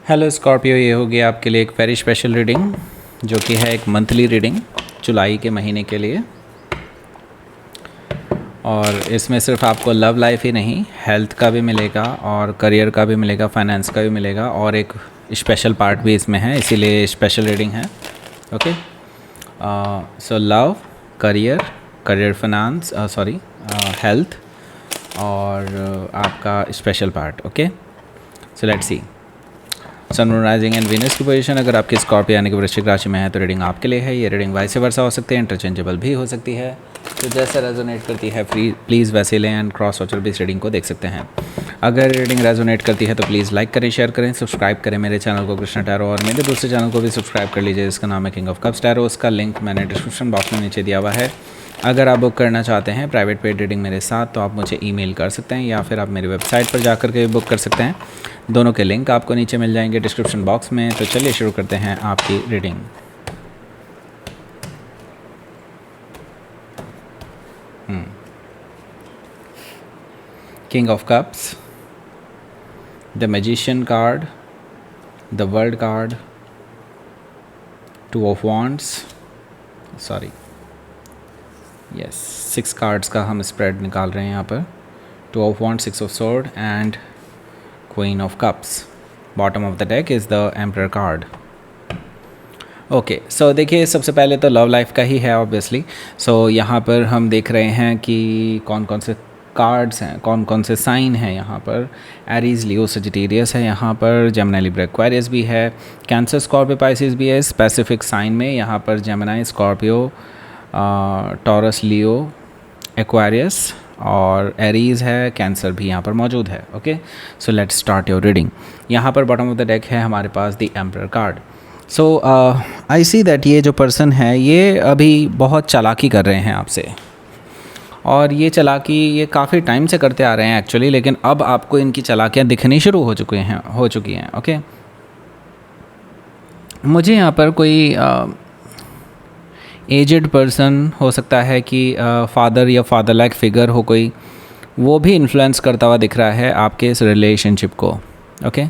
Hello Scorpio, ये होगी आपके लिए एक वेरी स्पेशल रीडिंग जो कि है एक मंथली रीडिंग जुलाई के महीने के लिए। और इसमें सिर्फ आपको लव लाइफ ही नहीं, हेल्थ का भी मिलेगा और करियर का भी मिलेगा, फाइनेंस का भी मिलेगा और एक स्पेशल पार्ट भी इसमें है, इसीलिए स्पेशल रीडिंग है। Okay, so love, career finance, health और आपका special part. Okay, so let's see. Sun, moon, rising and Venus की पोजीशन अगर आपकी स्कॉर्पियो यानी कि वृश्चिक राशि में है तो रीडिंग आपके लिए है। ये रीडिंग वाइस वर्सा हो सकती है, इंटरचेंजेबल भी हो सकती है, तो जैसे रेजोनेट करती है प्लीज़ वैसे लें एंड क्रॉस वॉचर भी इस रीडिंग को देख सकते हैं। अगर रीडिंग रेजोनेट करती है तो प्लीज़ लाइक करें, शेयर करें, सब्सक्राइब करें मेरे चैनल को कृष्णा टैरो, और मेरे दूसरे चैनल को भी सब्सक्राइब कर लीजिए जिसका नाम है किंग ऑफ कप्स टैरो। उसका लिंक मैंने डिस्क्रिप्शन बॉक्स में नीचे दिया हुआ है। अगर आप बुक करना चाहते हैं प्राइवेट पेड रीडिंग मेरे साथ तो आप मुझे ईमेल कर सकते हैं या फिर आप मेरी वेबसाइट पर जाकर के बुक कर सकते हैं। दोनों के लिंक आपको नीचे मिल जाएंगे डिस्क्रिप्शन बॉक्स में। तो चलिए शुरू करते हैं आपकी reading. King of cups, the magician card, the world card, two of wands, yes 6 cards का हम स्प्रेड निकाल रहे हैं यहाँ पर। Two of wands, 6 of sword and queen of cups. Bottom of the deck is the emperor card. Okay, so देखिए सबसे पहले तो लव लाइफ का ही है ऑब्वियसली। सो यहाँ पर हम देख रहे हैं कि कौन कौन से कार्ड्स हैं, कौन कौन से साइन हैं यहाँ पर। एरीज, लियो, सजिटेरियस है यहाँ पर, जेमिनी, लिब्रा, एक्वेरियस भी है, कैंसर, स्कॉर्पियो, पाइसिस भी है स्पेसिफिक साइन में। यहाँ पर Gemini, Scorpio, Taurus, Leo, Aquarius और एरीज़ है, कैंसर भी यहाँ पर मौजूद है। Okay, so let's start your reading. यहाँ पर बॉटम ऑफ द डेक है हमारे पास the emperor card. So I see that ये जो पर्सन है ये अभी बहुत चालाकी कर रहे हैं आपसे, और ये चालाकी ये काफ़ी टाइम से करते आ रहे हैं एक्चुअली, लेकिन अब आपको इनकी चालाकियाँ दिखनी शुरू हो चुकी हैं। ओके, मुझे यहाँ पर कोई एजेड पर्सन हो सकता है कि फादर या फादर लाइक फिगर हो कोई, वो भी इन्फ्लुएंस करता हुआ दिख रहा है आपके इस रिलेशनशिप को। ओके,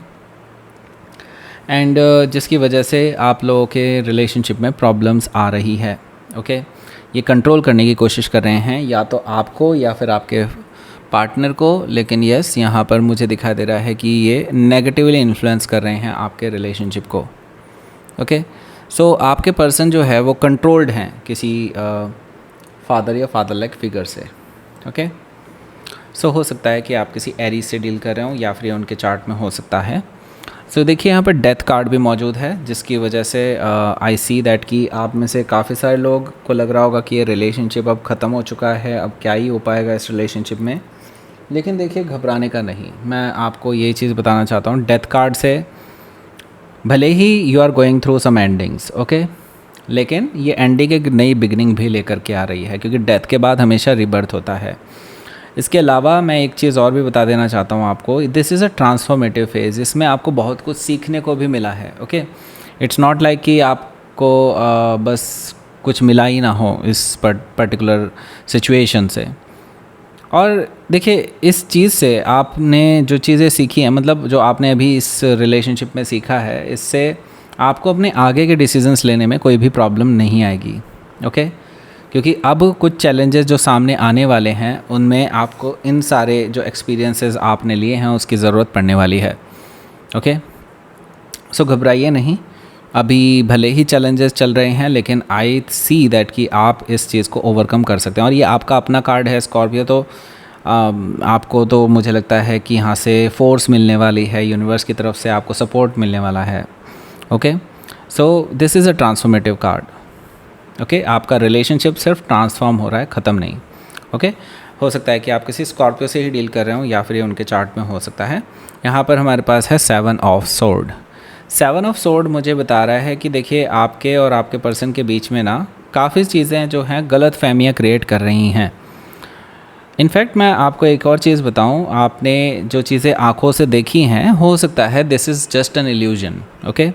एंड जिसकी वजह से आप लोगों के रिलेशनशिप में प्रॉब्लम्स आ रही है। ओके, ये कंट्रोल करने की कोशिश कर रहे हैं या तो आपको या फिर आपके पार्टनर को, लेकिन यस यहाँ पर मुझे दिखाई दे रहा है कि ये नेगेटिवली इन्फ्लुएंस कर रहे हैं आपके रिलेशनशिप को। ओके, सो आपके पर्सन जो है वो कंट्रोल्ड हैं किसी फादर या फादर लाइक फिगर से। ओके, सो हो सकता है कि आप किसी एरीज से डील कर रहे हो या फिर उनके चार्ट में हो सकता है। सो देखिए यहाँ पर डेथ कार्ड भी मौजूद है, जिसकी वजह से आई सी दैट कि आप में से काफ़ी सारे लोग को लग रहा होगा कि ये रिलेशनशिप अब ख़त्म हो चुका है, अब क्या ही हो पाएगा इस रिलेशनशिप में। लेकिन देखिए घबराने का नहीं, मैं आपको ये चीज़ बताना चाहता हूँ। डेथ कार्ड से भले ही you are going through some endings, okay, लेकिन ये एंडिंग एक नई बिगनिंग भी लेकर के आ रही है, क्योंकि डेथ के बाद हमेशा रिबर्थ होता है। इसके अलावा मैं एक चीज़ और भी बता देना चाहता हूँ आपको, this is a transformative phase. इसमें आपको बहुत कुछ सीखने को भी मिला है। ओके, इट्स नॉट लाइक कि आपको बस कुछ मिला ही ना हो इस पर्टिकुलर सिचुएशन से। और देखिए इस चीज़ से आपने जो चीज़ें सीखी हैं, मतलब जो आपने अभी इस रिलेशनशिप में सीखा है, इससे आपको अपने आगे के डिसीजंस लेने में कोई भी प्रॉब्लम नहीं आएगी। ओके, क्योंकि अब कुछ चैलेंजेस जो सामने आने वाले हैं उनमें आपको इन सारे जो एक्सपीरियंसेस आपने लिए हैं उसकी ज़रूरत पड़ने वाली है। ओके, सो घबराइए नहीं, अभी भले ही चैलेंजेस चल रहे हैं लेकिन आई सी दैट कि आप इस चीज़ को ओवरकम कर सकते हैं। और ये आपका अपना कार्ड है स्कॉर्पियो, तो आपको तो मुझे लगता है कि यहाँ से फोर्स मिलने वाली है, यूनिवर्स की तरफ से आपको सपोर्ट मिलने वाला है। Okay, so this is a transformative card. Okay, आपका रिलेशनशिप सिर्फ ट्रांसफॉर्म हो रहा है, ख़त्म नहीं। ओके, हो सकता है कि आप किसी स्कॉर्पियो से ही डील कर रहे हो या फिर ये उनके चार्ट में हो सकता है। यहाँ पर हमारे पास है 7 ऑफ सोर्ड। 7 ऑफ सोर्ड मुझे बता रहा है कि देखिए आपके और आपके पर्सन के बीच में ना काफ़ी चीज़ें जो हैं गलत फहमियाँ क्रिएट कर रही हैं। इनफैक्ट मैं आपको एक और चीज़ बताऊं, आपने जो चीज़ें आँखों से देखी हैं हो सकता है this is just an illusion. Okay,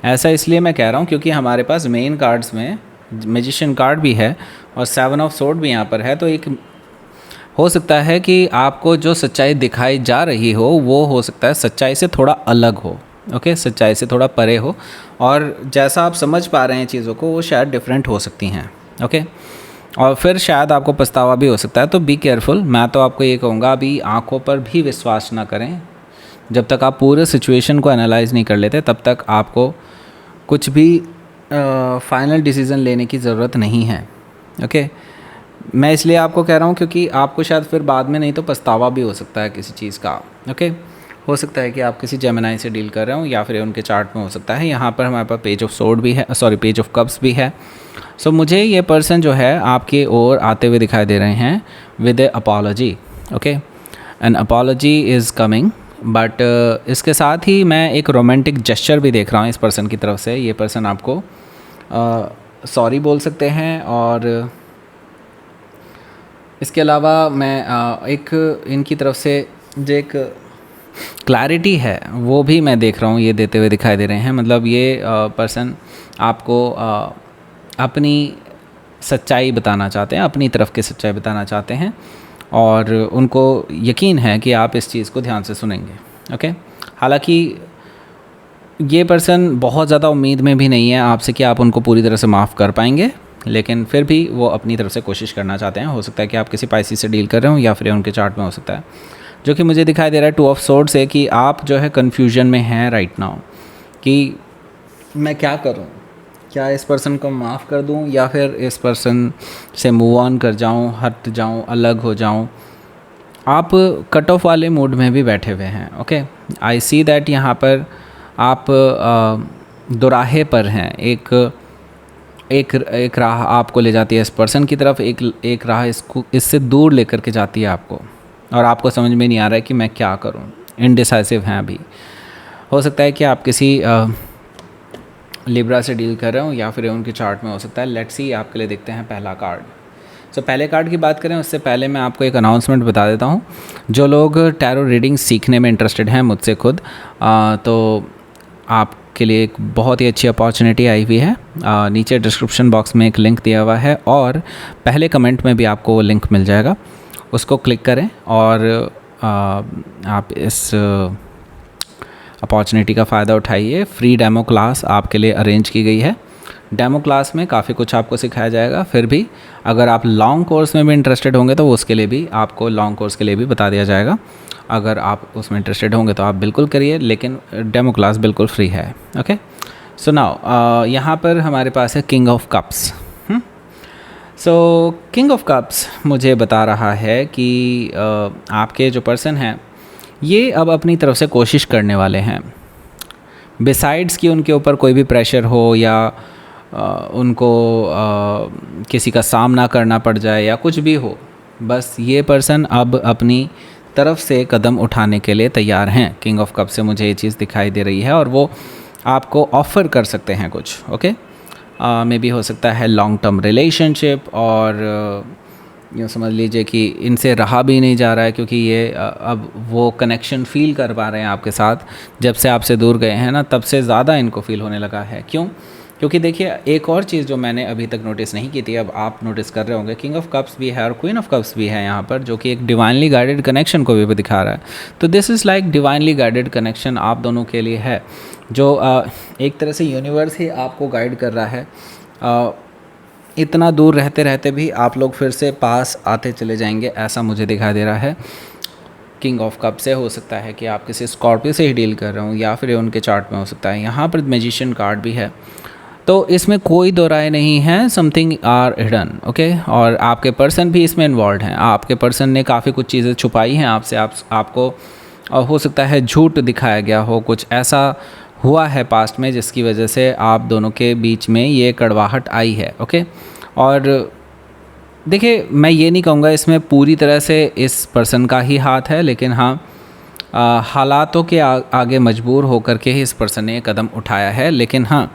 ऐसा इसलिए मैं कह रहा हूं क्योंकि हमारे पास मेन कार्ड्स में मैजिशियन कार्ड भी है और 7 ऑफ सोर्ड भी यहाँ पर है। तो एक हो सकता है कि आपको जो सच्चाई दिखाई जा रही हो वो हो सकता है सच्चाई से थोड़ा अलग हो। ओके, सच्चाई से थोड़ा परे हो, और जैसा आप समझ पा रहे हैं चीज़ों को वो शायद डिफरेंट हो सकती हैं। ओके, और फिर शायद आपको पछतावा भी हो सकता है। तो बी केयरफुल। मैं तो आपको ये कहूँगा, अभी आंखों पर भी विश्वास ना करें। जब तक आप पूरे सिचुएशन को एनालाइज नहीं कर लेते तब तक आपको कुछ भी फाइनल डिसीज़न लेने की ज़रूरत नहीं है। ओके, मैं इसलिए आपको कह रहा हूँ क्योंकि आपको शायद फिर बाद में नहीं तो पछतावा भी हो सकता है किसी चीज़ का। ओके, हो सकता है कि आप किसी जेमिनाई से डील कर रहे हो, या फिर उनके चार्ट में हो सकता है। यहाँ पर हमारे पास पेज ऑफ सोर्ड भी है, सॉरी पेज ऑफ कप्स भी है। सो मुझे ये पर्सन जो है आपकी ओर आते हुए दिखाई दे रहे हैं with A apology. Okay, N apology is coming, but इसके साथ ही मैं एक रोमांटिक जेस्चर भी देख रहा हूँ इस पर्सन की तरफ से। ये पर्सन आपको सॉरी बोल सकते हैं, और इसके अलावा मैं एक इनकी तरफ से जो एक क्लैरिटी है वो भी मैं देख रहा हूँ ये देते हुए दिखाई दे रहे हैं। मतलब ये पर्सन आपको अपनी सच्चाई बताना चाहते हैं, अपनी तरफ की सच्चाई बताना चाहते हैं, और उनको यकीन है कि आप इस चीज़ को ध्यान से सुनेंगे। ओके, हालांकि ये पर्सन बहुत ज़्यादा उम्मीद में भी नहीं है आपसे कि आप उनको पूरी तरह से माफ़ कर पाएंगे, लेकिन फिर भी वो अपनी तरफ से कोशिश करना चाहते हैं। हो सकता है कि आप किसी पाइसी से डील कर रहे हो, या फिर उनके चार्ट में हो सकता है, जो कि मुझे दिखाई दे रहा है टू ऑफ सोर्ड से, कि आप जो है कन्फ्यूजन में हैं राइट नाउ कि मैं क्या करूं, क्या इस पर्सन को माफ़ कर दूं या फिर इस पर्सन से मूव ऑन कर जाऊं, हट जाऊं, अलग हो जाऊं। आप कट ऑफ वाले मूड में भी बैठे हुए हैं। ओके, आई सी दैट यहाँ पर आप दोराहे पर हैं। एक राह आपको ले जाती है इस पर्सन की तरफ, एक राह इससे दूर लेकर के जाती है आपको, और आपको समझ में नहीं आ रहा है कि मैं क्या करूं। इनडिसाइसिव हैं अभी। हो सकता है कि आप किसी लिब्रा से डील कर रहे हो, या फिर उनके चार्ट में हो सकता है। लेट्स सी, आपके लिए देखते हैं पहला कार्ड। सो पहले कार्ड की बात करें उससे पहले मैं आपको एक अनाउंसमेंट बता देता हूँ। जो लोग टैरो रीडिंग सीखने में इंटरेस्टेड हैं मुझसे खुद, तो आपके लिए एक बहुत ही अच्छी अपॉर्चुनिटी आई हुई है। नीचे डिस्क्रिप्शन बॉक्स में एक लिंक दिया हुआ है, और पहले कमेंट में भी आपको वो लिंक मिल जाएगा। उसको क्लिक करें और आप इस अपॉर्चुनिटी का फ़ायदा उठाइए। फ्री डेमो क्लास आपके लिए अरेंज की गई है। डेमो क्लास में काफ़ी कुछ आपको सिखाया जाएगा। फिर भी अगर आप लॉन्ग कोर्स में भी इंटरेस्टेड होंगे तो उसके लिए भी आपको लॉन्ग कोर्स के लिए भी बता दिया जाएगा। अगर आप उसमें इंटरेस्टेड होंगे तो आप बिल्कुल करिए, लेकिन डेमो क्लास बिल्कुल फ्री है। ओके, सो नाउ यहाँ पर हमारे पास है king of cups. So king of cups मुझे बता रहा है कि आपके जो पर्सन हैं ये अब अपनी तरफ से कोशिश करने वाले हैं, बिसाइड्स कि उनके ऊपर कोई भी प्रेशर हो, या उनको किसी का सामना करना पड़ जाए, या कुछ भी हो। बस ये पर्सन अब अपनी तरफ से कदम उठाने के लिए तैयार हैं। किंग ऑफ कप से मुझे ये चीज़ दिखाई दे रही है, और वो आपको ऑफ़र कर सकते हैं कुछ। ओके, मे बी हो सकता है लॉन्ग टर्म रिलेशनशिप, और यूँ समझ लीजिए कि इनसे रहा भी नहीं जा रहा है, क्योंकि ये अब वो कनेक्शन फ़ील कर पा रहे हैं आपके साथ। जब से आपसे दूर गए हैं ना, तब से ज़्यादा इनको फ़ील होने लगा है। क्यों? क्योंकि देखिए, एक और चीज़ जो मैंने अभी तक नोटिस नहीं की थी, अब आप नोटिस कर रहे होंगे। किंग ऑफ कप्स भी है और क्वीन ऑफ कप्स भी है यहाँ पर, जो कि एक डिवाइनली गाइडेड कनेक्शन को भी दिखा रहा है। तो this is like divinely guided connection आप दोनों के लिए है, जो एक तरह से यूनिवर्स ही आपको गाइड कर रहा है। इतना दूर रहते रहते भी आप लोग फिर से पास आते चले जाएंगे, ऐसा मुझे दिखाई दे रहा है। किंग ऑफ कप से हो सकता है कि आप किसी स्कॉर्पियो से ही डील कर रहे हो, या फिर उनके चार्ट में हो सकता है। यहाँ पर मैजिशियन कार्ड भी है, तो इसमें कोई दो राय नहीं है, समथिंग आर हिडन। ओके, और आपके पर्सन भी इसमें इन्वॉल्व हैं। आपके पर्सन ने काफ़ी कुछ चीज़ें छुपाई हैं आपसे, आपको हो सकता है झूठ दिखाया गया हो, कुछ ऐसा हुआ है पास्ट में जिसकी वजह से आप दोनों के बीच में ये कड़वाहट आई है। ओके, और देखिए, मैं ये नहीं कहूँगा इसमें पूरी तरह से इस पर्सन का ही हाथ है, लेकिन हाँ, हालातों के आगे मजबूर होकर के ही इस पर्सन ने कदम उठाया है। लेकिन हाँ,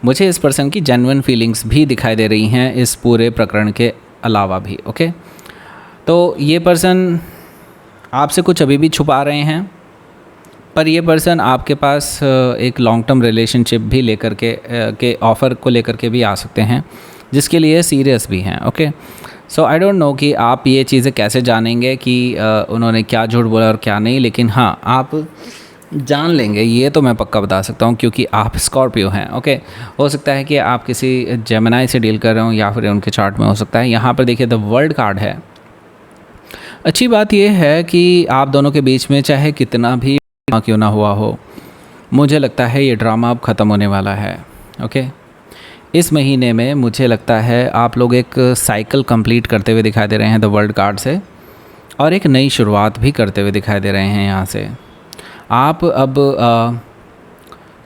मुझे इस पर्सन की जेन्युइन फीलिंग्स भी दिखाई दे रही हैं इस पूरे प्रकरण के अलावा भी। ओके, तो ये पर्सन आपसे कुछ अभी भी छुपा रहे हैं, पर ये पर्सन आपके पास एक लॉन्ग टर्म रिलेशनशिप भी लेकर के ऑफ़र को लेकर के भी आ सकते हैं, जिसके लिए सीरियस भी हैं। Okay, so I don't know कि आप ये चीज़ें कैसे जानेंगे कि उन्होंने क्या झूठ बोला और क्या नहीं, लेकिन हाँ, आप जान लेंगे, ये तो मैं पक्का बता सकता हूँ, क्योंकि आप स्कॉर्पियो हैं। ओके, हो सकता है कि आप किसी जेमिनी से डील कर रहे हो या फिर उनके चार्ट में हो सकता है। यहाँ पर देखिए द वर्ल्ड कार्ड है। अच्छी बात यह है कि आप दोनों के बीच में चाहे कितना भी क्यों ना हुआ हो, मुझे लगता है ये ड्रामा अब ख़त्म होने वाला है। ओके, इस महीने में मुझे लगता है आप लोग एक साइकिल कंप्लीट करते हुए दिखाई दे रहे हैं द वर्ल्ड कार्ड से, और एक नई शुरुआत भी करते हुए दिखाई दे रहे हैं यहाँ से। आप अब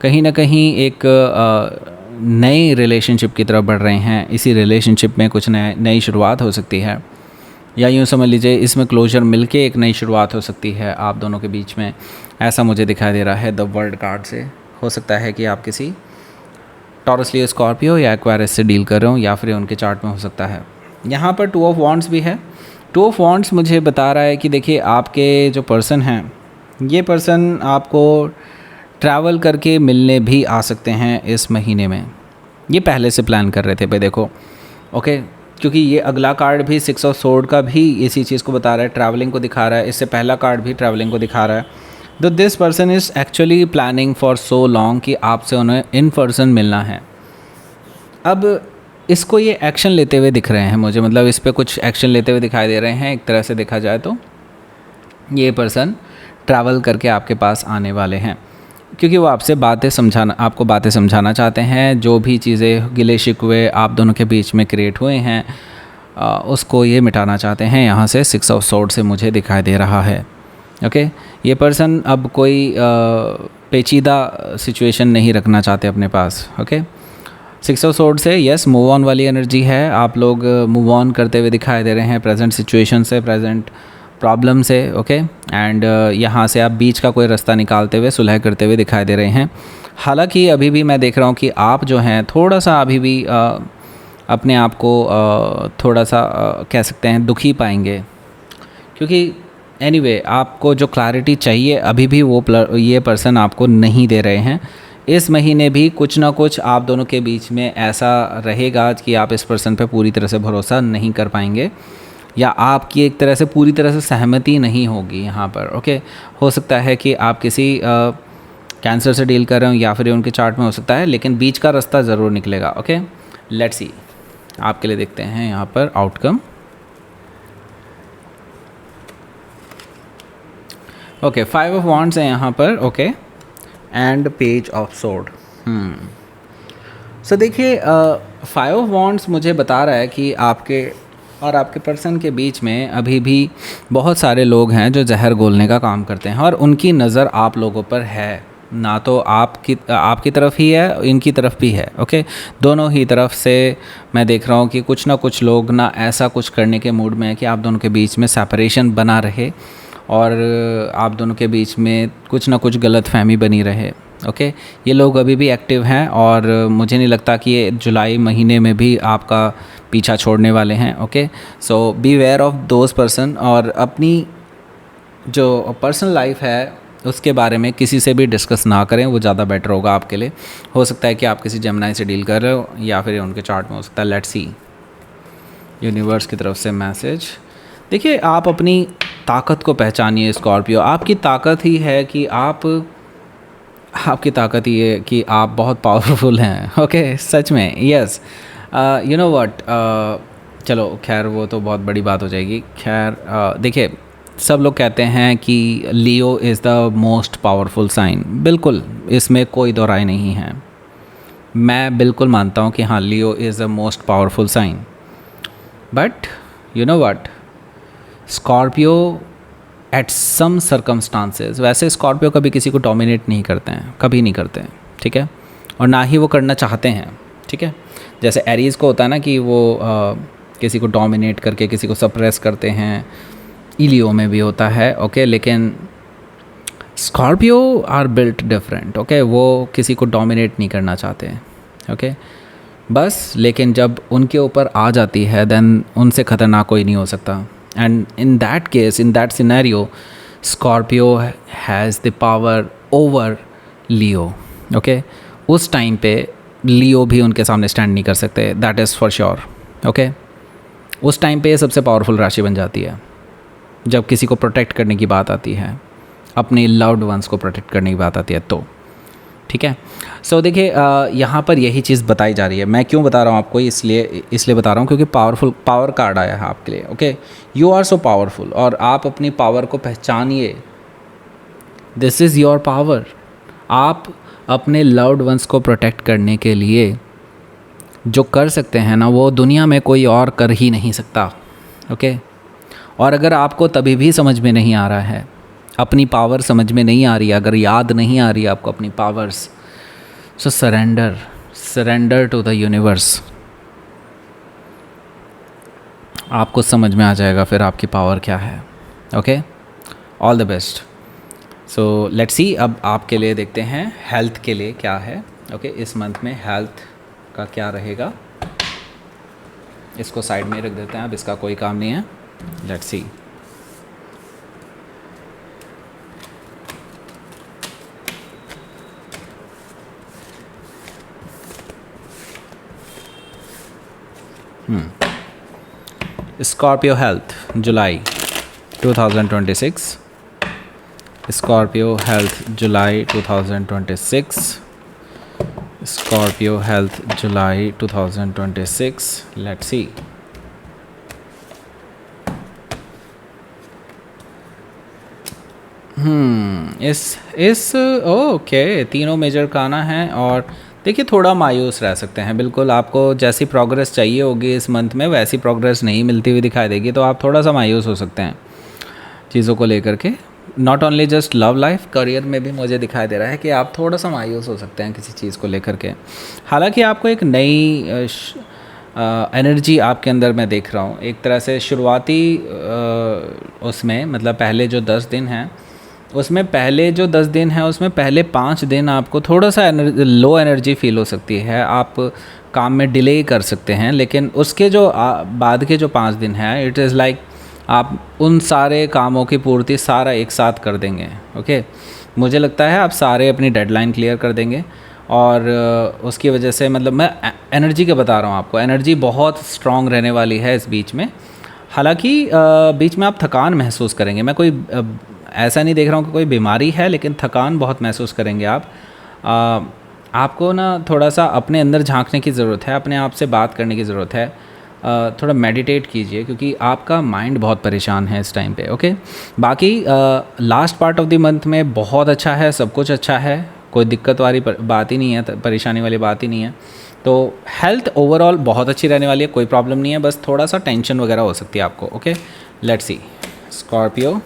कहीं ना कहीं एक नई रिलेशनशिप की तरफ बढ़ रहे हैं। इसी रिलेशनशिप में कुछ नई शुरुआत हो सकती है, या यूँ समझ लीजिए इसमें क्लोजर मिलके एक नई शुरुआत हो सकती है आप दोनों के बीच में। ऐसा मुझे दिखाई दे रहा है द वर्ल्ड कार्ड से। हो सकता है कि आप किसी टॉरस, लियो, स्कॉर्पियो या एक्वेरियस से डील कर रहे हो, या फिर उनके चार्ट में हो सकता है। यहाँ पर 2 ऑफ वॉन्ड्स भी है। 2 ऑफ वॉन्ड्स मुझे बता रहा है कि देखिए आपके जो पर्सन हैं, ये पर्सन आपको ट्रैवल करके मिलने भी आ सकते हैं इस महीने में। ये पहले से प्लान कर रहे थे भाई, देखो। ओके, क्योंकि ये अगला कार्ड भी 6 ऑफ सोर्ड का भी इसी चीज़ को बता रहा है, ट्रैवलिंग को दिखा रहा है। इससे पहला कार्ड भी ट्रैवलिंग को दिखा रहा है। तो this person is actually planning for so long कि आपसे उन्हें इन पर्सन मिलना है। अब इसको ये एक्शन लेते हुए दिख रहे हैं मुझे, मतलब इस पर कुछ एक्शन लेते हुए दिखाई दे रहे हैं। एक तरह से देखा जाए तो ये पर्सन ट्रैवल करके आपके पास आने वाले हैं, क्योंकि वो आपको बातें समझाना चाहते हैं। जो भी चीज़ें गिले शिकवे आप दोनों के बीच में क्रिएट हुए हैं, उसको ये मिटाना चाहते हैं। यहाँ से 6 ऑफ सोर्ड से मुझे दिखाई दे रहा है। ओके, ये पर्सन अब कोई पेचीदा सिचुएशन नहीं रखना चाहते अपने पास। ओके, 6 ऑफ सोर्ड से यस मूव ऑन वाली एनर्जी है। आप लोग मूव ऑन करते हुए दिखाई दे रहे हैं प्रेजेंट सिचुएशन से, प्रेजेंट प्रॉब्लम से। ओके, एंड यहाँ से आप बीच का कोई रास्ता निकालते हुए, सुलह करते हुए दिखाई दे रहे हैं। हालांकि अभी भी मैं देख रहा हूँ कि आप जो हैं थोड़ा सा अभी भी अपने आप को थोड़ा सा कह सकते हैं दुखी पाएंगे, क्योंकि एनीवे आपको जो क्लैरिटी चाहिए अभी भी ये पर्सन आपको नहीं दे रहे हैं। इस महीने भी कुछ ना कुछ आप दोनों के बीच में ऐसा रहेगा कि आप इस पर्सन पे पूरी तरह से भरोसा नहीं कर पाएंगे, या आपकी एक तरह से पूरी तरह से सहमति नहीं होगी यहाँ पर। ओके, हो सकता है कि आप किसी कैंसर से डील कर रहे हो, या फिर उनके चार्ट में हो सकता है, लेकिन बीच का रास्ता ज़रूर निकलेगा। ओके, लेट्स सी, आपके लिए देखते हैं यहाँ पर आउटकम। ओके, 5 ऑफ वॉन्ड्स है यहाँ पर। Okay, and page of sword. So देखिए 5 ऑफ वॉन्ड्स मुझे बता रहा है कि आपके और आपके पर्सन के बीच में अभी भी बहुत सारे लोग हैं जो जहर घोलने का काम करते हैं, और उनकी नज़र आप लोगों पर है। ना तो आपकी तरफ ही है, इनकी तरफ भी है। ओके, दोनों ही तरफ से मैं देख रहा हूँ कि कुछ ना कुछ लोग ना ऐसा कुछ करने के मूड में है कि आप दोनों के बीच में सेपरेशन बना रहे, और आप दोनों के बीच में कुछ ना कुछ गलत फहमी बनी रहे। ओके, ये लोग अभी भी एक्टिव हैं, और मुझे नहीं लगता कि ये जुलाई महीने में भी आपका पीछा छोड़ने वाले हैं। Okay, so beware of those person, और अपनी जो पर्सनल लाइफ है उसके बारे में किसी से भी डिस्कस ना करें, वो ज़्यादा बेटर होगा आपके लिए। हो सकता है कि आप किसी जेमिनी से डील कर रहे हो, या फिर उनके चार्ट में हो सकता है। लेट्स सी, यूनिवर्स की तरफ से मैसेज। देखिए आप अपनी ताकत को पहचानिए स्कॉर्पियो। आपकी ताकत ही है कि आपकी ताकत ये है कि आप बहुत पावरफुल हैं। ओके, सच में यस। यू नो व्हाट, चलो खैर वो तो बहुत बड़ी बात हो जाएगी। खैर देखिए सब लोग कहते हैं कि Leo is the most powerful sign. बिल्कुल, इसमें कोई दो राय नहीं है। मैं बिल्कुल मानता हूँ कि हाँ, Leo is the most powerful sign. But you know what, Scorpio at some circumstances, वैसे स्कॉर्पियो कभी किसी को डोमिनेट नहीं करते हैं, कभी नहीं करते हैं, ठीक है, और ना ही वो करना चाहते हैं, ठीक है। जैसे एरीज़ को होता है ना कि वो किसी को डोमिनेट करके किसी को सप्रेस करते हैं, इलियो में भी होता है। ओके, लेकिन Scorpio are built different. Okay, वो किसी को डोमिनेट नहीं करना चाहते हैं। ओके, बस लेकिन जब उनके ऊपर आ जाती है देन उनसे ख़तरनाक कोई नहीं हो सकता। And in that case, in that scenario, Scorpio has the power over Leo. Okay, उस टाइम पे लियो भी उनके सामने स्टैंड नहीं कर सकते, that is for sure. Okay, उस टाइम पे सबसे पावरफुल राशि बन जाती है जब किसी को प्रोटेक्ट करने की बात आती है। अपने लव्ड वंस को प्रोटेक्ट करने की बात आती है तो, ठीक है। सो देखिए यहाँ पर यही चीज़ बताई जा रही है। मैं क्यों बता रहा हूँ आपको, इसलिए बता रहा हूँ क्योंकि पावर कार्ड आया है आपके लिए, okay. You are so powerful, और आप अपनी पावर को पहचानिए। This is your power. आप अपने लव्ड वंस को प्रोटेक्ट करने के लिए जो कर सकते हैं ना, वो दुनिया में कोई और कर ही नहीं सकता, ओके। और अगर आपको तभी भी समझ में नहीं आ रहा है, अपनी पावर समझ में नहीं आ रही है, अगर याद नहीं आ रही है आपको अपनी powers, so surrender to the universe. आपको समझ में आ जाएगा फिर आपकी पावर क्या है, okay. All the best. So let's सी, अब आपके लिए देखते हैं हेल्थ के लिए क्या है, ओके। इस मंथ में हेल्थ का क्या रहेगा, इसको साइड में रख देते हैं, अब इसका कोई काम नहीं है। Let's see. Scorpio health July 2026। Scorpio health July 2026। Scorpio health July 2026। Let's see. Okay, तीनों मेजर खाना है, और देखिए थोड़ा मायूस रह सकते हैं, बिल्कुल। आपको जैसी प्रोग्रेस चाहिए होगी इस मंथ में, वैसी प्रोग्रेस नहीं मिलती हुई दिखाई देगी, तो आप थोड़ा सा मायूस हो सकते हैं चीज़ों को लेकर के। Not only just love life, career में भी मुझे दिखाई दे रहा है कि आप थोड़ा सा मायूस हो सकते हैं किसी चीज़ को लेकर के। हालांकि आपको एक नई एनर्जी आपके अंदर मैं देख रहा हूँ, एक तरह से शुरुआती उसमें, मतलब पहले जो 10 दिन हैं उसमें, पहले 5 दिन आपको थोड़ा सा लो एनर्जी फील हो सकती है, आप काम में डिले कर सकते हैं। लेकिन उसके जो बाद के जो 5 दिन हैं, इट इज़ लाइक आप उन सारे कामों की पूर्ति सारा एक साथ कर देंगे, ओके। मुझे लगता है आप सारे अपनी डेडलाइन क्लियर कर देंगे, और उसकी वजह से, मतलब मैं एनर्जी के बता रहा हूँ आपको, एनर्जी बहुत स्ट्रॉन्ग रहने वाली है इस बीच में। हालांकि बीच में आप थकान महसूस करेंगे, मैं कोई ऐसा नहीं देख रहा हूँ कि कोई बीमारी है, लेकिन थकान बहुत महसूस करेंगे आप। आपको ना थोड़ा सा अपने अंदर झांकने की ज़रूरत है, अपने आप से बात करने की ज़रूरत है। थोड़ा मेडिटेट कीजिए, क्योंकि आपका माइंड बहुत परेशान है इस टाइम पे, ओके। बाकी last part of the month में बहुत अच्छा है, सब कुछ अच्छा है, कोई दिक्कत वाली बात ही नहीं है, परेशानी वाली बात ही नहीं है। तो हेल्थ ओवरऑल बहुत अच्छी रहने वाली है, कोई प्रॉब्लम नहीं है, बस थोड़ा सा टेंशन वगैरह हो सकती है आपको, okay. Let's see. Scorpio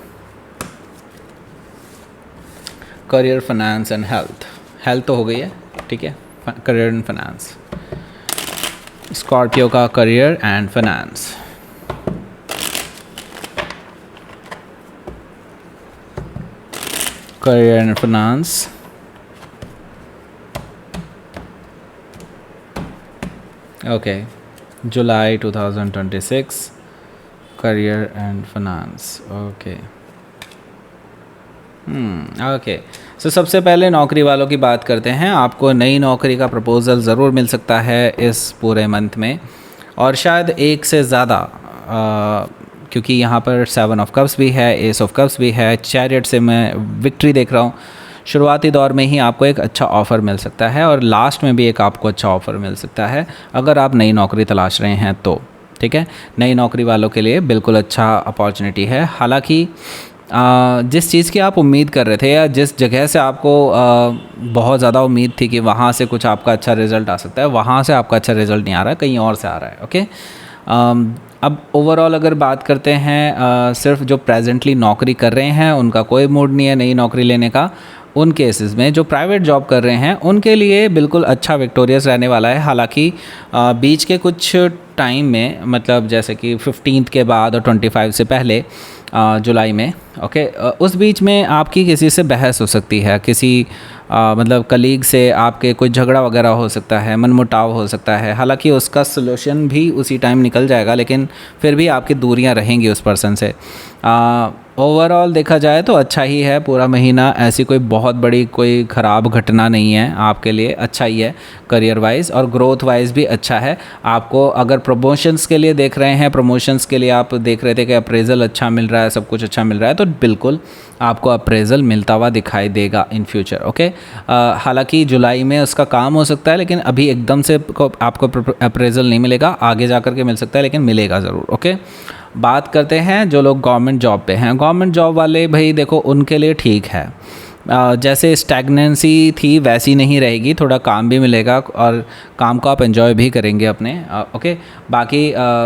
career, finance and health. Health तो हो गई है, ठीक है। करियर एंड फाइनेंस, स्कॉर्पियो का career and finance. Career and finance, okay. July 2026, career and finance, okay. Okay. So सबसे पहले नौकरी वालों की बात करते हैं। आपको नई नौकरी का प्रपोज़ल ज़रूर मिल सकता है इस पूरे मंथ में, और शायद एक से ज़्यादा, क्योंकि यहाँ पर 7 ऑफ कप्स भी है, एस ऑफ कप्स भी है, चैरियट से मैं विक्ट्री देख रहा हूँ। शुरुआती दौर में ही आपको एक अच्छा ऑफ़र मिल सकता है, और लास्ट में भी एक आपको अच्छा ऑफ़र मिल सकता है, अगर आप नई नौकरी तलाश रहे हैं तो, ठीक है। नई नौकरी वालों के लिए बिल्कुल अच्छा अपॉर्चुनिटी है। हालांकि जिस चीज़ की आप उम्मीद कर रहे थे, या जिस जगह से आपको बहुत ज़्यादा उम्मीद थी कि वहाँ से कुछ आपका अच्छा रिज़ल्ट आ सकता है, वहाँ से आपका अच्छा रिज़ल्ट नहीं आ रहा है, कहीं और से आ रहा है, ओके। अब ओवरऑल अगर बात करते हैं, सिर्फ जो प्रेजेंटली नौकरी कर रहे हैं उनका कोई मूड नहीं है नई नौकरी लेने का। उन केसेस में जो प्राइवेट जॉब कर रहे हैं उनके लिए बिल्कुल अच्छा विक्टोरियस रहने वाला है। हालांकि बीच के कुछ टाइम में, मतलब जैसे कि 15 के बाद और 25 से पहले जुलाई में, ओके, उस बीच में आपकी किसी से बहस हो सकती है, किसी मतलब कलीग से आपके कोई झगड़ा वगैरह हो सकता है, मनमुटाव हो सकता है। हालांकि उसका सलूशन भी उसी टाइम निकल जाएगा, लेकिन फिर भी आपकी दूरियां रहेंगी उस पर्सन से। ओवरऑल देखा जाए तो अच्छा ही है पूरा महीना, ऐसी कोई बहुत बड़ी कोई ख़राब घटना नहीं है आपके लिए, अच्छा ही है करियर वाइज, और ग्रोथ वाइज भी अच्छा है। आपको अगर प्रमोशंस के लिए देख रहे हैं, प्रमोशंस के लिए आप देख रहे थे कि अप्रेजल अच्छा मिल रहा है, सब कुछ अच्छा मिल रहा है, तो बिल्कुल आपको अप्रेजल मिलता हुआ दिखाई देगा इन फ्यूचर। ओके, हालांकि जुलाई में उसका काम हो सकता है, लेकिन अभी एकदम से आपको अप्रेजल नहीं मिलेगा, आगे जा कर के मिल सकता है, लेकिन मिलेगा ज़रूर। ओके, बात करते हैं जो लोग गवर्नमेंट जॉब पे हैं। गवर्नमेंट जॉब वाले भाई देखो, उनके लिए ठीक है, जैसे स्टैगनेंसी थी वैसी नहीं रहेगी, थोड़ा काम भी मिलेगा और काम को आप एंजॉय भी करेंगे अपने। ओके, बाकी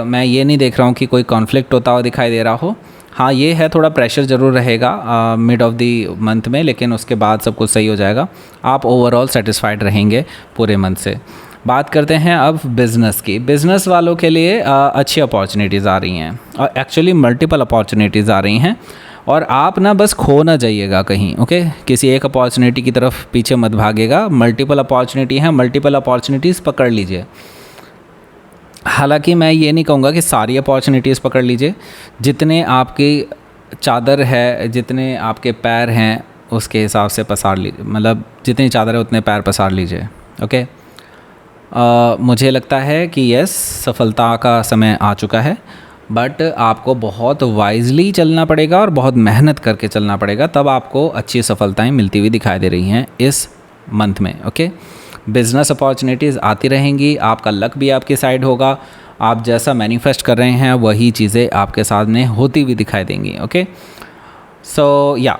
मैं ये नहीं देख रहा हूँ कि कोई कॉन्फ्लिक्ट होता हुआ दिखाई दे रहा हो। हाँ, ये है थोड़ा प्रेशर ज़रूर रहेगा मिड ऑफ दी मंथ में, लेकिन उसके बाद सब कुछ सही हो जाएगा। आप ओवरऑल सेटिस्फाइड रहेंगे पूरे मंथ से। बात करते हैं अब बिज़नेस की। बिज़नेस वालों के लिए अच्छी अपॉर्चुनिटीज़ आ रही हैं, और एक्चुअली मल्टीपल अपॉर्चुनिटीज़ आ रही हैं, और आप ना बस खो ना जाइएगा कहीं। ओके, किसी एक अपॉर्चुनिटी की तरफ पीछे मत भागेगा, मल्टीपल अपॉर्चुनिटी हैं, मल्टीपल अपॉर्चुनिटीज़ पकड़ लीजिए। हालांकि मैं ये नहीं कहूँगा कि सारी अपॉर्चुनिटीज़ पकड़ लीजिए, जितने आपकी चादर है, जितने आपके पैर हैं उसके हिसाब से पसार लीजिए, मतलब जितनी चादर है उतने पैर पसार लीजिए। ओके, मुझे लगता है कि यस, सफलता का समय आ चुका है, बट आपको बहुत वाइजली चलना पड़ेगा और बहुत मेहनत करके चलना पड़ेगा, तब आपको अच्छी सफलताएं मिलती हुई दिखाई दे रही हैं इस मंथ में। ओके, बिज़नेस अपॉर्चुनिटीज़ आती रहेंगी, आपका लक भी आपकी साइड होगा, आप जैसा मैनिफेस्ट कर रहे हैं वही चीज़ें आपके सामने होती हुई दिखाई देंगी। ओके, सो या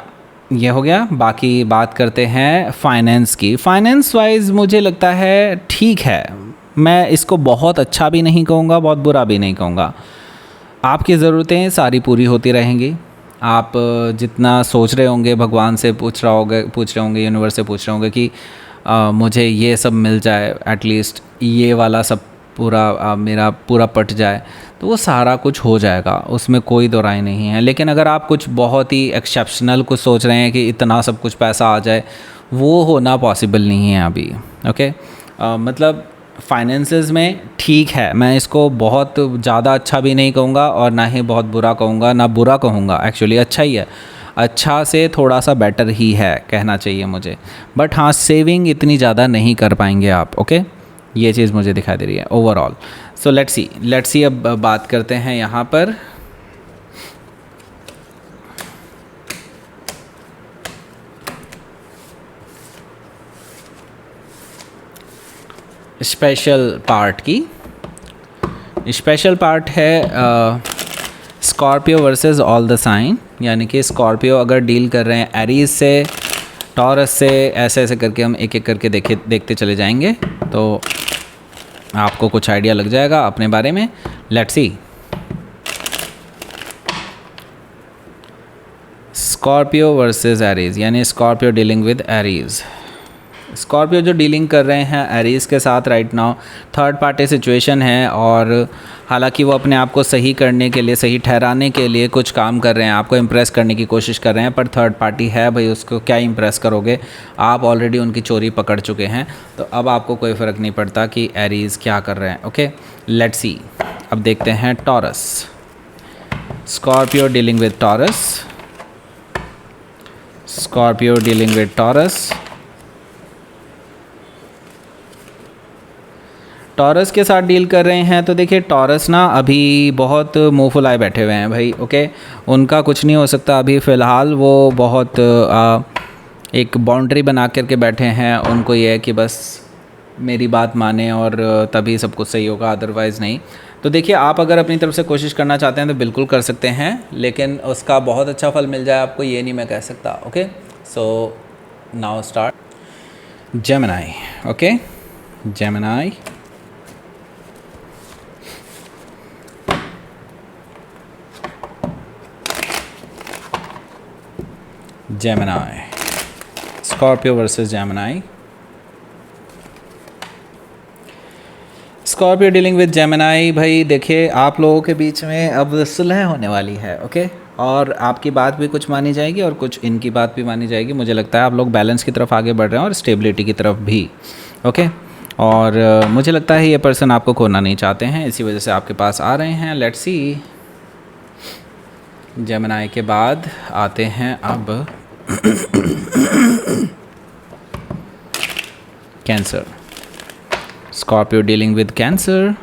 ये हो गया। बाकी बात करते हैं फाइनेंस की। फाइनेंस वाइज मुझे लगता है ठीक है, मैं इसको बहुत अच्छा भी नहीं कहूँगा, बहुत बुरा भी नहीं कहूँगा। आपकी ज़रूरतें सारी पूरी होती रहेंगी। आप जितना सोच रहे होंगे, भगवान से पूछ रहे होंगे, यूनिवर्स से पूछ रहे होंगे कि मुझे ये सब मिल जाए, एटलीस्ट ये वाला सब पूरा मेरा पूरा पट जाए, तो वो सारा कुछ हो जाएगा, उसमें कोई दो राय नहीं है। लेकिन अगर आप कुछ बहुत ही एक्सेप्शनल कुछ सोच रहे हैं कि इतना सब कुछ पैसा आ जाए, वो होना पॉसिबल नहीं है अभी। ओके, मतलब फाइनेंसेस में ठीक है, मैं इसको बहुत ज़्यादा अच्छा भी नहीं कहूँगा और ना ही बहुत बुरा कहूँगा, ना बुरा कहूँगा, एक्चुअली अच्छा ही है, अच्छा से थोड़ा सा बेटर ही है कहना चाहिए मुझे। बट हाँ, सेविंग इतनी ज़्यादा नहीं कर पाएंगे आप। ओके, ये चीज़ मुझे दिखाई दे रही है ओवरऑल। सो लेट्स सी अब बात करते हैं यहाँ पर स्पेशल पार्ट की। स्पेशल पार्ट है Scorpio versus all the sign, यानी कि स्कॉर्पियो अगर डील कर रहे हैं एरीज से, टॉरस से, ऐसे ऐसे करके हम एक एक करके देखते चले जाएंगे, तो आपको कुछ आइडिया लग जाएगा अपने बारे में। Let's see. Scorpio versus Aries, यानी Scorpio dealing with Aries. Scorpio जो डीलिंग कर रहे हैं एरीज़ के साथ right now, third party situation है, और हालांकि वो अपने आप को सही करने के लिए, सही ठहराने के लिए कुछ काम कर रहे हैं, आपको इम्प्रेस करने की कोशिश कर रहे हैं, पर थर्ड पार्टी है भाई, उसको क्या इम्प्रेस करोगे, आप ऑलरेडी उनकी चोरी पकड़ चुके हैं, तो अब आपको कोई फ़र्क नहीं पड़ता कि एरीज़ क्या कर रहे हैं। ओके, लेट्स सी। अब देखते हैं taurus. Scorpio dealing with taurus, Scorpio dealing with taurus. Taurus के साथ डील कर रहे हैं, तो देखिए टॉरस ना अभी बहुत मुँह फुलाए बैठे हुए हैं भाई। ओके, उनका कुछ नहीं हो सकता अभी फ़िलहाल, वो बहुत एक बाउंड्री बना करके बैठे हैं। उनको ये है कि बस मेरी बात माने और तभी सब कुछ सही होगा, अदरवाइज़ नहीं। तो देखिए, आप अगर अपनी तरफ से कोशिश करना चाहते हैं तो बिल्कुल कर सकते हैं, लेकिन उसका बहुत अच्छा फल मिल जाए आपको, ये नहीं मैं कह सकता। Okay, so now start Gemini. Okay, Gemini. Gemini, Scorpio versus Gemini. Scorpio dealing with Gemini. भाई देखिए, आप लोगों के बीच में अब सुलह होने वाली है। ओके, और आपकी बात भी कुछ मानी जाएगी और कुछ इनकी बात भी मानी जाएगी। मुझे लगता है आप लोग बैलेंस की तरफ आगे बढ़ रहे हैं और स्टेबिलिटी की तरफ भी। ओके, और मुझे लगता है ये पर्सन आपको खोना नहीं चाहते हैं, इसी वजह से आपके पास आ रहे हैं। Let's C. जेमिनी के बाद आते हैं अब cancer. Scorpio dealing with cancer.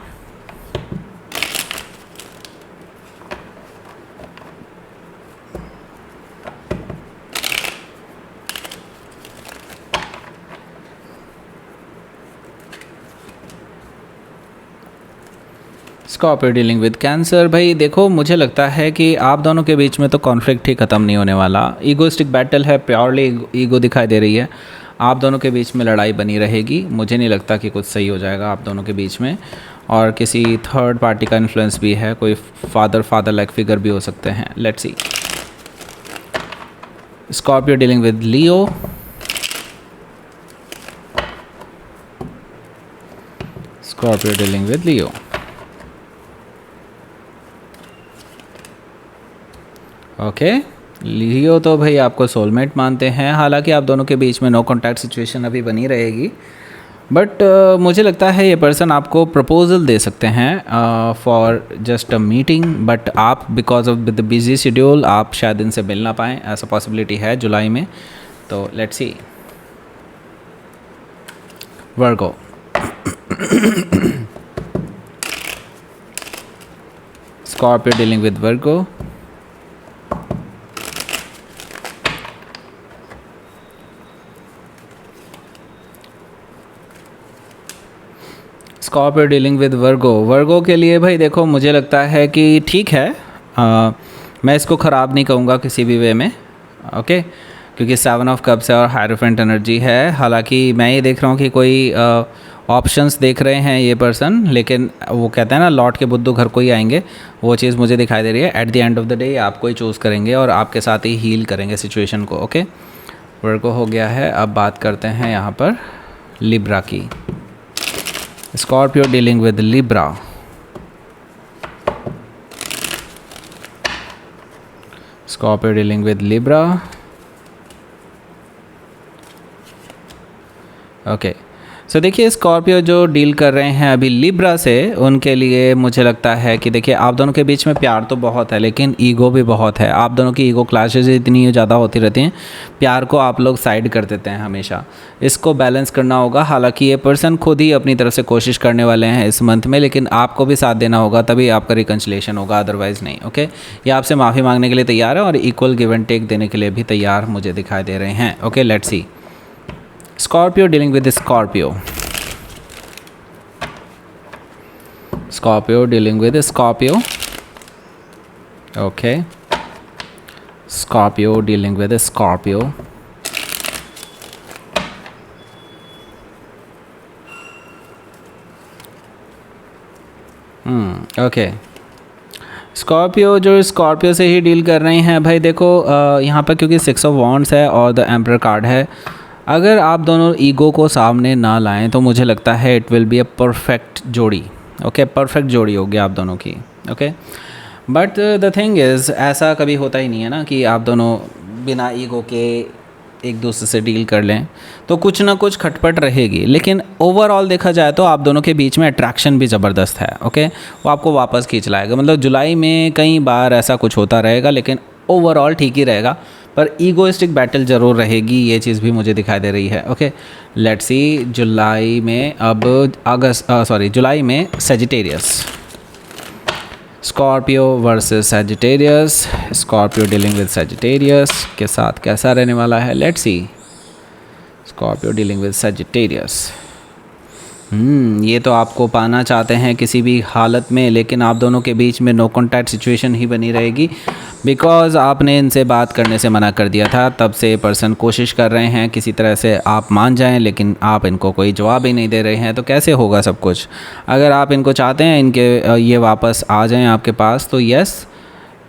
Scorpio dealing with cancer. भाई देखो, मुझे लगता है कि आप दोनों के बीच में तो कॉन्फ्लिक्ट ही ख़त्म नहीं होने वाला। ईगोइस्टिक बैटल है, प्योरली ईगो दिखाई दे रही है। आप दोनों के बीच में लड़ाई बनी रहेगी। मुझे नहीं लगता कि कुछ सही हो जाएगा आप दोनों के बीच में, और किसी थर्ड पार्टी का इन्फ्लुएंस भी है, कोई फादर लाइक फिगर भी हो सकते हैं। Let's see. Scorpio dealing with Leo. Scorpio dealing with Leo. Okay, Leo तो भाई आपको सोलमेट मानते हैं। हालांकि आप दोनों के बीच में नो कॉन्टैक्ट सिचुएशन अभी बनी रहेगी, बट मुझे लगता है ये पर्सन आपको प्रपोजल दे सकते हैं for just a meeting, but आप because of the busy schedule आप शायद इनसे मिल ना पाएँ, ऐसा पॉसिबिलिटी है जुलाई में। तो let's see. Virgo. Scorpio dealing with Virgo. Scorpio dealing with Virgo. Virgo के लिए भाई देखो, मुझे लगता है कि ठीक है, मैं इसको ख़राब नहीं कहूँगा किसी भी वे में, ओके, क्योंकि 7 ऑफ कप्स है और हायरोफेंट एनर्जी है। हालांकि मैं ये देख रहा हूँ कि कोई ऑप्शंस देख रहे हैं ये पर्सन, लेकिन वो कहते हैं ना लौट के बुद्धू घर को ही आएंगे, वो चीज़ मुझे दिखाई दे रही है। At the end of the day आपको ही चूज़ करेंगे और आपके साथ ही हील करेंगे सिचुएशन को। ओके, वर्गो हो गया है। अब बात करते हैं यहाँ पर लिब्रा की। Scorpio dealing with Libra. Scorpio dealing with Libra. Okay, so देखिए, स्कॉर्पियो जो डील कर रहे हैं अभी लिब्रा से, उनके लिए मुझे लगता है कि देखिए आप दोनों के बीच में प्यार तो बहुत है, लेकिन ईगो भी बहुत है। आप दोनों की ईगो क्लैशेज इतनी ज़्यादा होती रहती हैं, प्यार को आप लोग साइड कर देते हैं हमेशा। इसको बैलेंस करना होगा। हालांकि ये पर्सन खुद ही अपनी तरफ से कोशिश करने वाले हैं इस मंथ में, लेकिन आपको भी साथ देना होगा, तभी आपका रिकन्सिलेशन होगा, अदरवाइज़ नहीं। ओके, ये आपसे माफ़ी मांगने के लिए तैयार है और इक्वल गिव एंड टेक देने के लिए भी तैयार मुझे दिखाई दे रहे हैं। Okay, let's see. Scorpio dealing with Scorpio. Scorpio dealing with Scorpio. Okay, Scorpio dealing with Scorpio. Okay, Scorpio जो स्कॉर्पियो से ही डील कर रहे हैं भाई देखो, यहाँ पर क्योंकि 6 ऑफ वॉन्ड्स है और द एम्परर कार्ड है, अगर आप दोनों ईगो को सामने ना लाएं तो मुझे लगता है it will be a perfect जोड़ी। ओके, परफेक्ट जोड़ी होगी आप दोनों की। Okay, but the thing is, ऐसा कभी होता ही नहीं है ना कि आप दोनों बिना ईगो के एक दूसरे से डील कर लें, तो कुछ ना कुछ खटपट रहेगी। लेकिन ओवरऑल देखा जाए तो आप दोनों के बीच में अट्रैक्शन भी ज़बरदस्त है। ओके, वो आपको वापस खींच लाएगा। मतलब जुलाई में कई बार ऐसा कुछ होता रहेगा, लेकिन ओवरऑल ठीक ही रहेगा, पर ईगोइस्टिक बैटल ज़रूर रहेगी, ये चीज़ भी मुझे दिखाई दे रही है। ओके, लेट्स सी। जुलाई में अब जुलाई में Sagittarius. Scorpio versus Sagittarius. Scorpio dealing with Sagittarius के साथ कैसा रहने वाला है, let's see. Scorpio dealing with Sagittarius. ये तो आपको पाना चाहते हैं किसी भी हालत में, लेकिन आप दोनों के बीच में नो कॉन्टैक्ट सिचुएशन ही बनी रहेगी, बिकॉज़ आपने इनसे बात करने से मना कर दिया था। तब से पर्सन कोशिश कर रहे हैं किसी तरह से आप मान जाएं, लेकिन आप इनको कोई जवाब ही नहीं दे रहे हैं, तो कैसे होगा सब कुछ। अगर आप इनको चाहते हैं इनके ये वापस आ जाएं आपके पास, तो यस,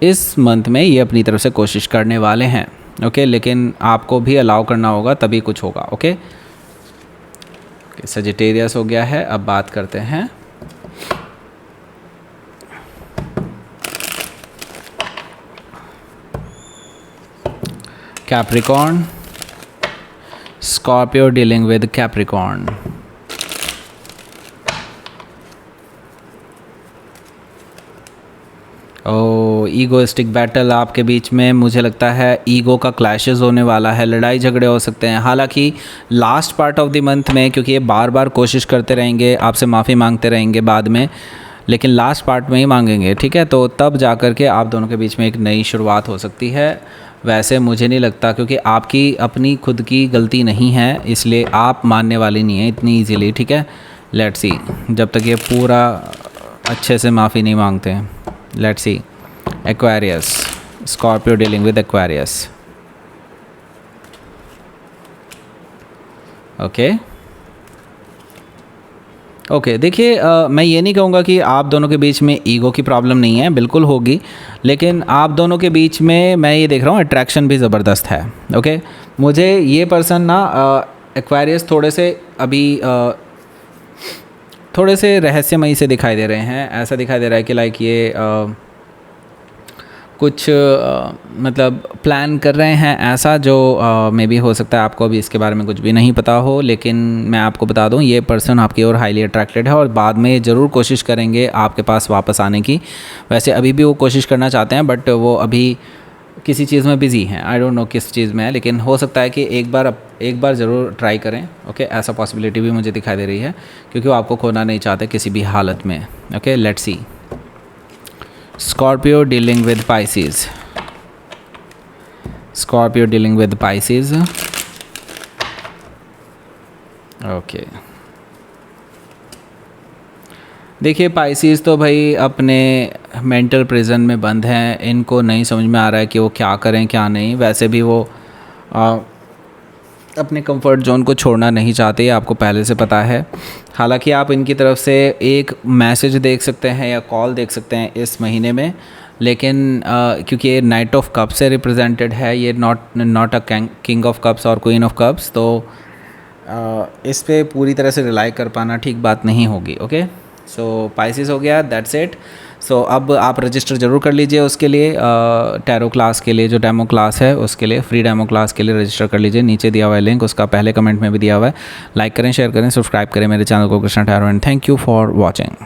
इस मंथ में ये अपनी तरफ से कोशिश करने वाले हैं। ओके, लेकिन आपको भी अलाउ करना होगा, तभी कुछ होगा। ओके, सजिटेरियस हो गया है। अब बात करते हैं Capricorn. Scorpio dealing with Capricorn. Egoistic battle आपके बीच में, मुझे लगता है ईगो का क्लैशेस होने वाला है, लड़ाई झगड़े हो सकते हैं। हालांकि last part of the month में, क्योंकि ये बार बार कोशिश करते रहेंगे, आपसे माफ़ी मांगते रहेंगे बाद में, लेकिन लास्ट पार्ट में ही मांगेंगे, ठीक है, तो तब जा कर के आप दोनों के बीच में एक नई शुरुआत हो सकती है। वैसे मुझे नहीं लगता, क्योंकि आपकी अपनी खुद की गलती नहीं है, इसलिए आप मानने वाली नहीं है इतनी ईजीली, ठीक है। लेट्स सी, जब तक ये पूरा अच्छे से माफ़ी नहीं मांगते। Let's see. Aquarius, Scorpio dealing with Aquarius. Okay देखिए, मैं ये नहीं कहूँगा कि आप दोनों के बीच में ईगो की प्रॉब्लम नहीं है, बिल्कुल होगी, लेकिन आप दोनों के बीच में मैं ये देख रहा हूँ अट्रैक्शन भी ज़बरदस्त है। ओके मुझे ये पर्सन ना एक्वेरियस थोड़े से अभी थोड़े से रहस्यमयी से दिखाई दे रहे हैं। ऐसा दिखाई दे रहा है कि लाइक ये कुछ मतलब प्लान कर रहे हैं ऐसा, जो मे बी हो सकता है आपको अभी इसके बारे में कुछ भी नहीं पता हो, लेकिन मैं आपको बता दूं ये पर्सन आपकी ओर हाईली अट्रैक्टेड है और बाद में ज़रूर कोशिश करेंगे आपके पास वापस आने की। वैसे अभी भी वो कोशिश करना चाहते हैं, बट वो अभी किसी चीज़ में बिज़ी हैं। आई डोंट नो किस चीज़ में है, लेकिन हो सकता है कि एक बार ज़रूर ट्राई करें। ओके ऐसा पॉसिबिलिटी भी मुझे दिखाई दे रही है, क्योंकि वो आपको खोना नहीं चाहते किसी भी हालत में। Okay let's C. Scorpio dealing with Pisces. Scorpio dealing with Pisces. Okay देखिए, पाइसिस तो भाई अपने मेंटल प्रिजन में बंद हैं। इनको नहीं समझ में आ रहा है कि वो क्या करें क्या नहीं। वैसे भी वो अपने कंफर्ट जोन को छोड़ना नहीं चाहते, आपको पहले से पता है। हालांकि आप इनकी तरफ से एक मैसेज देख सकते हैं या कॉल देख सकते हैं इस महीने में, लेकिन क्योंकि ये नाइट ऑफ कप्स से रिप्रेजेंटेड है, ये not a king of cups और क्वीन ऑफ कप्स, तो इस पे पूरी तरह से रिलाई कर पाना ठीक बात नहीं होगी। ओके सो पाइसिस हो गया, दैट्स इट। सो अब आप रजिस्टर ज़रूर कर लीजिए उसके लिए, टैरो क्लास के लिए जो डेमो क्लास है उसके लिए, फ्री डेमो क्लास के लिए रजिस्टर कर लीजिए। नीचे दिया हुआ है लिंक, उसका पहले कमेंट में भी दिया हुआ है। लाइक करें, शेयर करें, सब्सक्राइब करें मेरे चैनल को Krishna tarot, and thank you for watching.